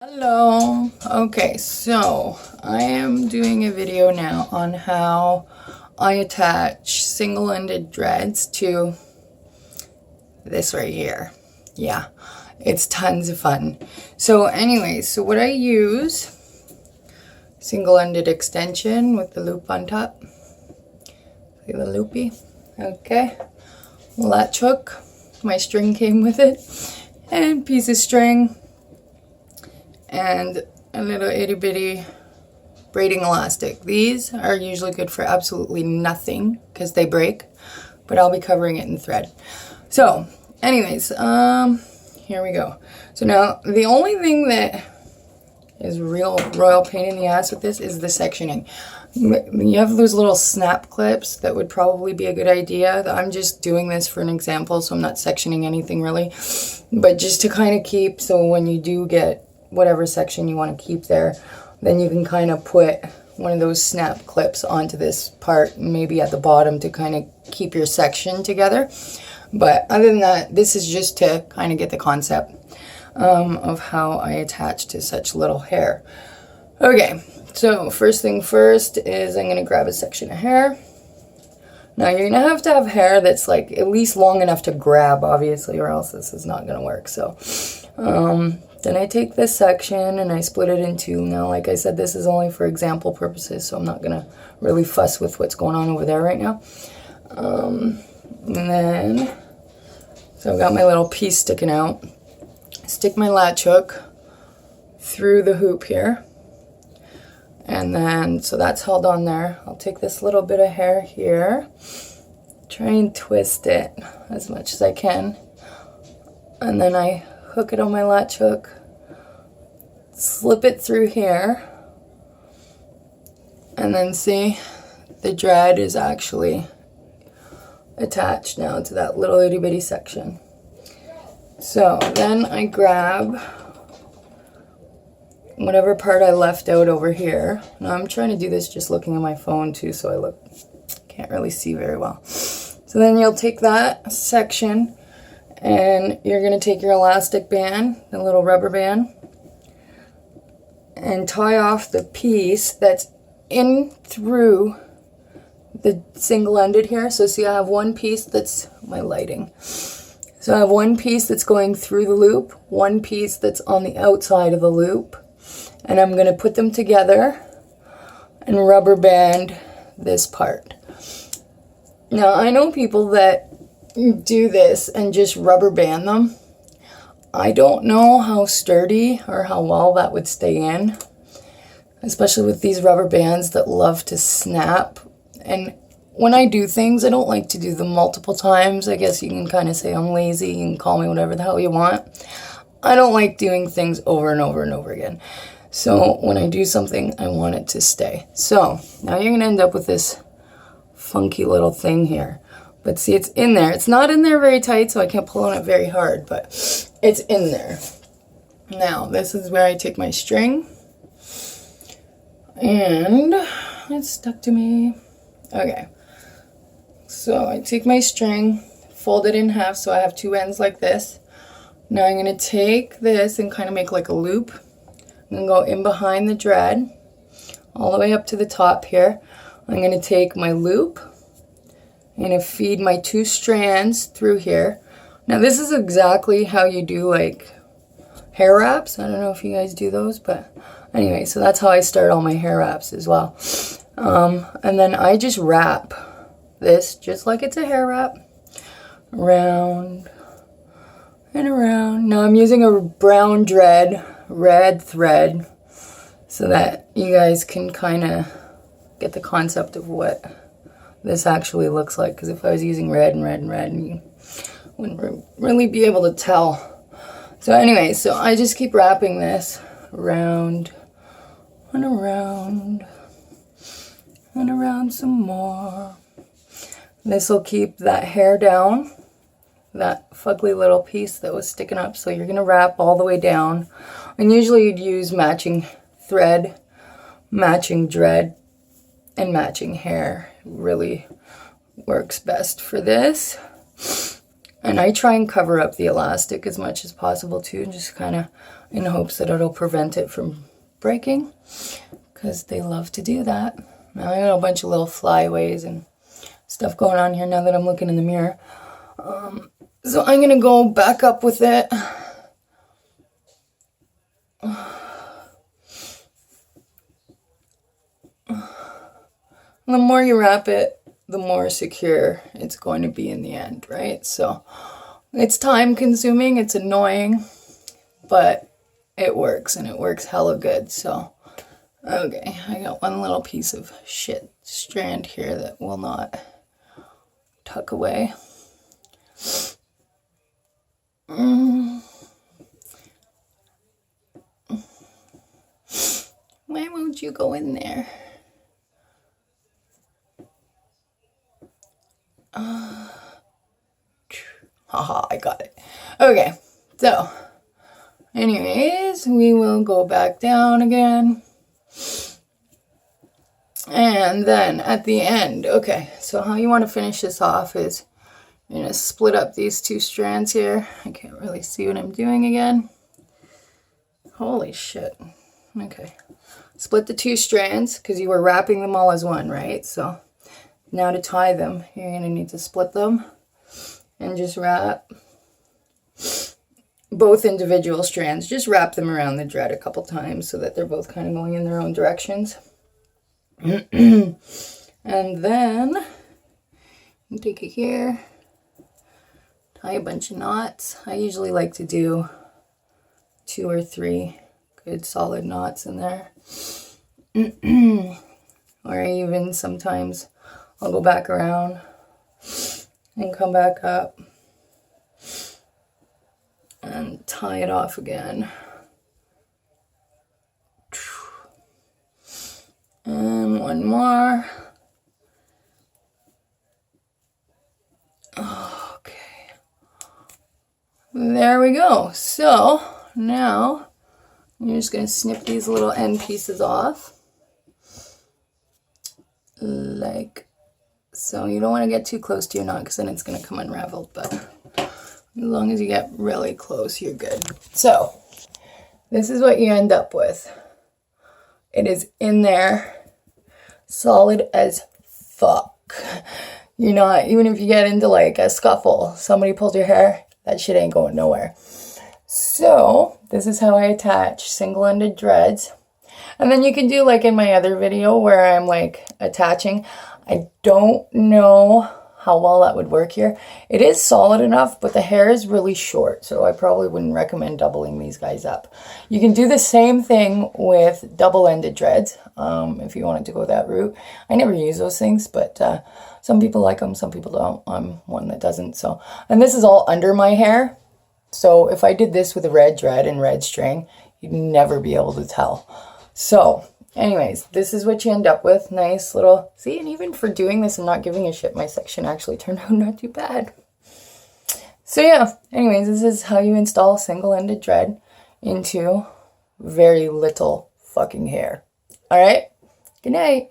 Hello. Okay, so I am doing a video now on how I attach single-ended dreads to this right here. Yeah, it's tons of fun. So anyways, what I use, single-ended extension with the loop on top. See the loopy? Okay. Latch hook. My string came with it. And piece of string. And a little itty bitty braiding elastic. These are usually good for absolutely nothing because they break, but I'll be covering it in thread. So anyways, here we go. So now the only thing that is real royal pain in the ass with this is the sectioning. You have those little snap clips that would probably be a good idea. I'm just doing this for an example, so I'm not sectioning anything really, but just to kind of keep, so when you do get whatever section you want to keep there, then you can kind of put one of those snap clips onto this part, maybe at the bottom, to kind of keep your section together. But other than that, this is just to kind of get the concept of how I attach to such little hair. Okay, so first thing first is I'm going to grab a section of hair. Now you're going to have hair that's like at least long enough to grab, obviously, or else this is not going to work. So then I take this section and I split it in two. Now, like I said, this is only for example purposes, so I'm not going to really fuss with what's going on over there right now. And then, so I've got my little piece sticking out. Stick my latch hook through the hoop here. And then, so that's held on there. I'll take this little bit of hair here, try and twist it as much as I can. And then I hook it on my latch hook, slip it through here, and then see, the dread is actually attached now to that little itty bitty section. So then I grab whatever part I left out over here. Now I'm trying to do this just looking at my phone too, so I can't really see very well. So then you'll take that section and you're going to take your elastic band, the little rubber band, and tie off the piece that's in through the single-ended here. So see, I have one piece that's my lighting. So I have one piece that's going through the loop, one piece that's on the outside of the loop, and I'm going to put them together and rubber band this part. Now I know people that do this and just rubber band them. I don't know how sturdy or how well that would stay in, especially with these rubber bands that love to snap. And when I do things, I don't like to do them multiple times. I guess you can kind of say I'm lazy. You can call me whatever the hell you want. I don't like doing things over and over and over again. So when I do something, I want it to stay. So now you're going to end up with this funky little thing here. But see, it's in there. It's not in there very tight, so I can't pull on it very hard, but it's in there. Now, this is where I take my string. And it's stuck to me. Okay. So I take my string, fold it in half so I have two ends like this. Now I'm going to take this and kind of make like a loop. I'm going to go in behind the dread, all the way up to the top here. I'm going to take my loop. I'm going to feed my two strands through here. Now this is exactly how you do like hair wraps. I don't know if you guys do those, but anyway, so that's how I start all my hair wraps as well. And then I just wrap this just like it's a hair wrap, around and around. Now I'm using a brown red thread, so that you guys can kind of get the concept of what this actually looks like, because if I was using red, you wouldn't really be able to tell. So anyway, so I just keep wrapping this around and around and around some more. This will keep that hair down, that fugly little piece that was sticking up. So you're going to wrap all the way down, and usually you'd use matching thread, matching dread, and matching hair. Really works best for this. And I try and cover up the elastic as much as possible too, and just kind of in hopes that it'll prevent it from breaking, because they love to do that. Now I got a bunch of little flyaways and stuff going on here now that I'm looking in the mirror. So I'm going to go back up with it. The more you wrap it, the more secure it's going to be in the end, right? So it's time consuming, it's annoying, but it works, and it works hella good. So, okay, I got one little piece of shit strand here that will not tuck away. Why won't you go in there? Haha, I got it. Okay, so anyways, we will go back down again. And then at the end, okay, so how you want to finish this off is you're going to split up these two strands here. I can't really see what I'm doing again. Holy shit. Okay. Split the two strands because you were wrapping them all as one, right? So now to tie them, you're going to need to split them and just wrap both individual strands. Just wrap them around the dread a couple times so that they're both kind of going in their own directions. And then you take it here, tie a bunch of knots. I usually like to do 2 or 3 good solid knots in there. Or even sometimes I'll go back around and come back up and tie it off again. And one more. Okay. There we go. So now you're just going to snip these little end pieces off. Like so. You don't want to get too close to your knot because then it's going to come unraveled. But as long as you get really close, you're good. So this is what you end up with. It is in there, solid as fuck. You're not, even if you get into like a scuffle, somebody pulls your hair, that shit ain't going nowhere. So this is how I attach single-ended dreads. And then you can do like in my other video where I'm like attaching. I don't know how well that would work here. It is solid enough, but the hair is really short, so I probably wouldn't recommend doubling these guys up. You can do the same thing with double-ended dreads if you wanted to go that route. I never use those things, but some people like them, some people don't. I'm one that doesn't. So, and this is all under my hair, so if I did this with a red dread and red string, you'd never be able to tell. So anyways, this is what you end up with. Nice little, see, and even for doing this and not giving a shit, my section actually turned out not too bad. So yeah, anyways, this is how you install single-ended dread into very little fucking hair. All right, good night.